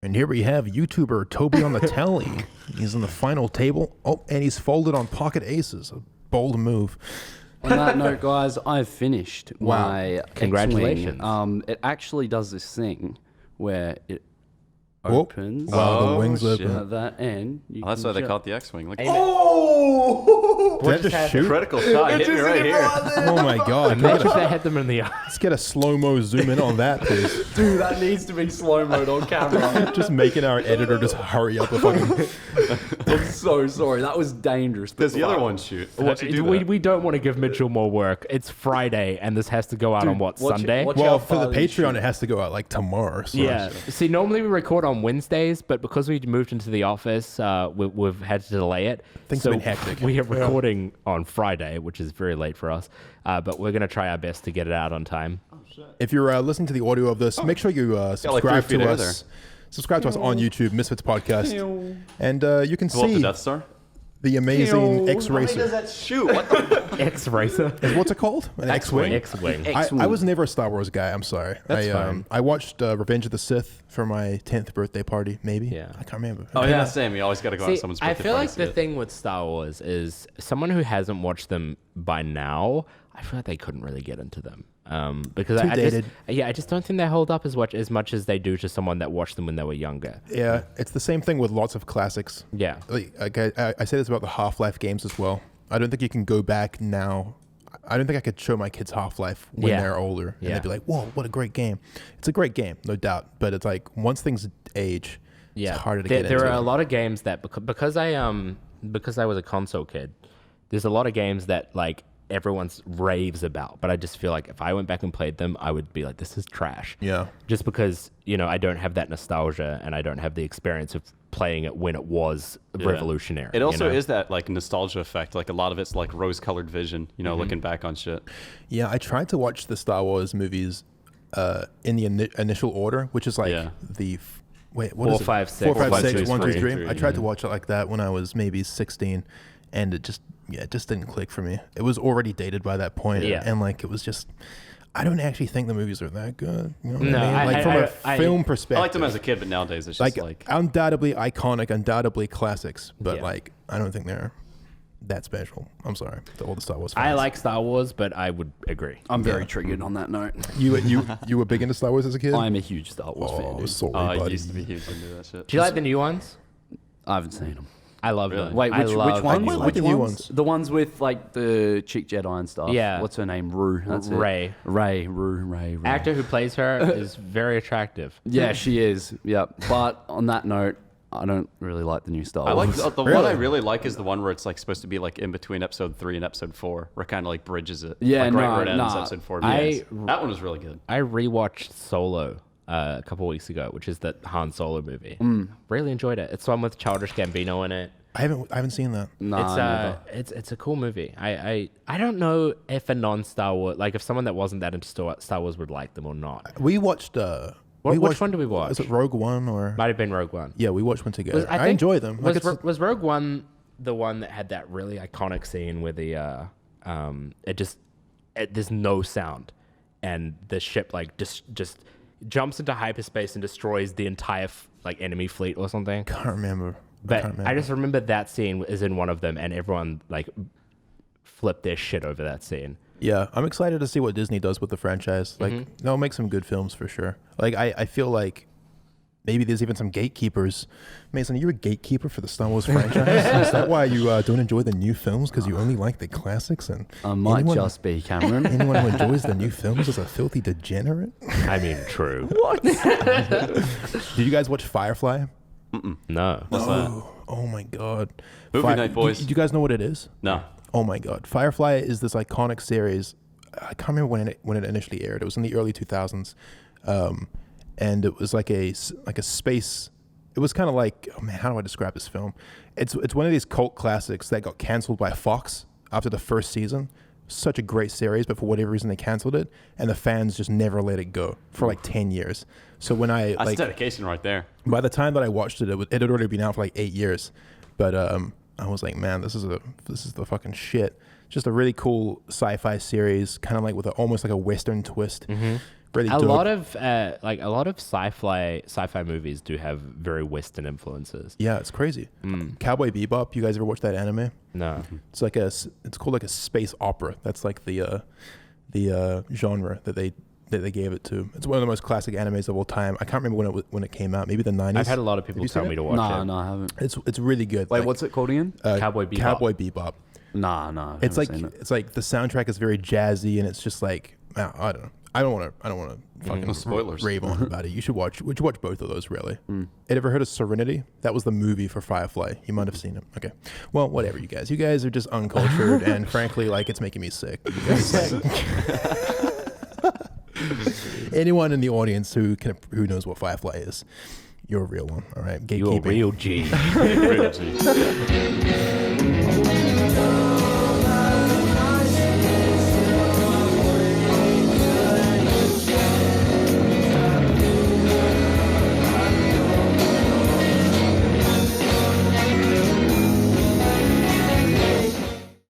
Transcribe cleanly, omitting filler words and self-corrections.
And here we have YouTuber Toby on the telly. He's in the final table. Oh, and he's folded on pocket aces. A bold move. On that note, guys, I've finished my Congratulations. X-Wing. It actually does this thing where it opens. Wow, the wings open. At that end. That's why they call it the X-Wing. Look, Oh! Did that just shoot? critical shot hit me right here. Oh my god. Imagine if they hit them in the eye. Let's get a slow-mo zoom in on that, please. Dude, that needs to be slow-mo on camera. Just making our editor just hurry up the fucking... I'm so sorry. That was dangerous. Does the other one shoot? How'd you do that? We don't want to give Mitchell more work. It's Friday, and this has to go out on Sunday? Well, for the Patreon, it has to go out like tomorrow. So. Yeah. See, normally we record on Wednesdays, but because we moved into the office, we've had to delay it. Things have been hectic. We are recording on Friday, which is very late for us, but we're going to try our best to get it out on time. If you're listening to the audio of this, make sure you subscribe to us. Subscribe to us on YouTube, Misfits Podcast, and you can see the Death Star? the amazing X-Racer. How does that shoot? What the? X-Racer. What's it called? An X-Wing? X-Wing. I was never a Star Wars guy. I'm sorry. That's fine. I watched Revenge of the Sith for my 10th birthday party, maybe. Yeah. I can't remember. Oh, yeah, same. You always got to go on someone's birthday I feel party like to see the it. thing with Star Wars is someone who hasn't watched them by now, I feel like they couldn't really get into them. Because I just don't think they hold up as much as they do to someone that watched them when they were younger. Yeah, it's the same thing with lots of classics. Yeah. Like I say this about the Half-Life games as well. I don't think you can go back now. I don't think I could show my kids Half-Life when they're older. And they'd be like, whoa, what a great game. It's a great game, no doubt. But it's like, once things age, it's harder to get into. There are a lot of games that, because I was a console kid, there's a lot of games that like everyone's raves about, but I just feel like if I went back and played them, I would be like, this is trash. Yeah. Just because, I don't have that nostalgia and I don't have the experience of playing it when it was revolutionary. It also is that like nostalgia effect. Like a lot of it's like rose-colored vision, looking back on shit. Yeah, I tried to watch the Star Wars movies in the initial order, which is like the... Wait, what 4, is it? 5, 6. 4, 5, 6, 1, 1, 2, 3. 3. I tried to watch it like that when I was maybe 16, and it just didn't click for me. It was already dated by that point, and like it was just... I don't actually think the movies are that good. You know what I mean? Like from a film perspective. I liked them as a kid, but nowadays it's just like undoubtedly iconic, undoubtedly classics, but like I don't think they're that special. I'm sorry to all the Star Wars fans. I like Star Wars, but I would agree. I'm very triggered on that note. You were big into Star Wars as a kid? I'm a huge Star Wars fan. Dude. Sorry, I buddy. used to be huge into that shit. Do you like the new ones? I haven't seen them. I love them. Wait, which ones? I like the new ones. The ones with like the chick Jedi and stuff. Yeah. What's her name? Rue. That's Ray. it. Ray. Actor who plays her is very attractive. Yeah, she is. Yep. But on that note, I don't really like the new Star I Wars. like the one I really like is the one where it's like supposed to be like in between episode 3 and episode 4, where it kind of like bridges it. Yeah, like right where it ends, nah. episode 4. I- That one was really good. I rewatched Solo a couple weeks ago, which is the Han Solo movie. Really enjoyed it. It's one with Childish Gambino in it. I haven't seen that. Nah, It's a cool movie. I don't know if a non-Star Wars, like if someone that wasn't that into Star Wars would like them or not. We watched. Which one did we watch? Was it Rogue One or? Might have been Rogue One. Yeah, we watched one together. I think- enjoy them. Like Was Rogue One the one that had that really iconic scene where the there's no sound and the ship like just jumps into hyperspace and destroys the entire enemy fleet or something? can't remember. But I just remember that scene is in one of them, and everyone like flipped their shit over that scene. Yeah, I'm excited to see what Disney does with the franchise. Like, they'll make some good films for sure. Like, I feel like maybe there's even some gatekeepers. Mason, are you a gatekeeper for the Star Wars franchise? Is that why you don't enjoy the new films? Because you only like the classics? And I might just be, Cameron. anyone who enjoys the new films is a filthy degenerate? I mean, true. What? Did you guys watch Firefly? No. What's that? Oh my god. Movie night, boys. Do you guys know what it is? No. Oh my god. Firefly is this iconic series. I can't remember when it initially aired. It was in the early 2000s. And it was like a space. It was kind of like, oh man, how do I describe this film? It's one of these cult classics that got canceled by Fox after the first season. Such a great series, but for whatever reason they canceled it, and the fans just never let it go for like 10 years. So when That's dedication right there. by the time that I watched it, it had already been out for like 8 years. But I was like, man, this is the fucking shit. Just a really cool sci-fi series, kind of like with almost like a Western twist. really a dope. lot of sci-fi movies do have very Western influences. Yeah, it's crazy. Cowboy Bebop. You guys ever watch that anime? No. It's called like a space opera. That's like the genre that they gave it to. It's one of the most classic animes of all time. I can't remember when it came out. Maybe the 90s. I've had a lot of people tell me to watch it. No, I haven't. It's really good. Wait, what's it called again? Cowboy Bebop. Cowboy Bebop. No. It's like the soundtrack is very jazzy, and it's just like I don't know. I don't want to fucking spoilers. rave on about it. You should watch both of those, really. Ever heard of Serenity? That was the movie for Firefly. You might have seen it. Okay. Well, whatever, you guys. You guys are just uncultured, and frankly, like, it's making me sick. You guys, anyone in the audience who knows what Firefly is, you're a real one. All right. You're a real G. Real G.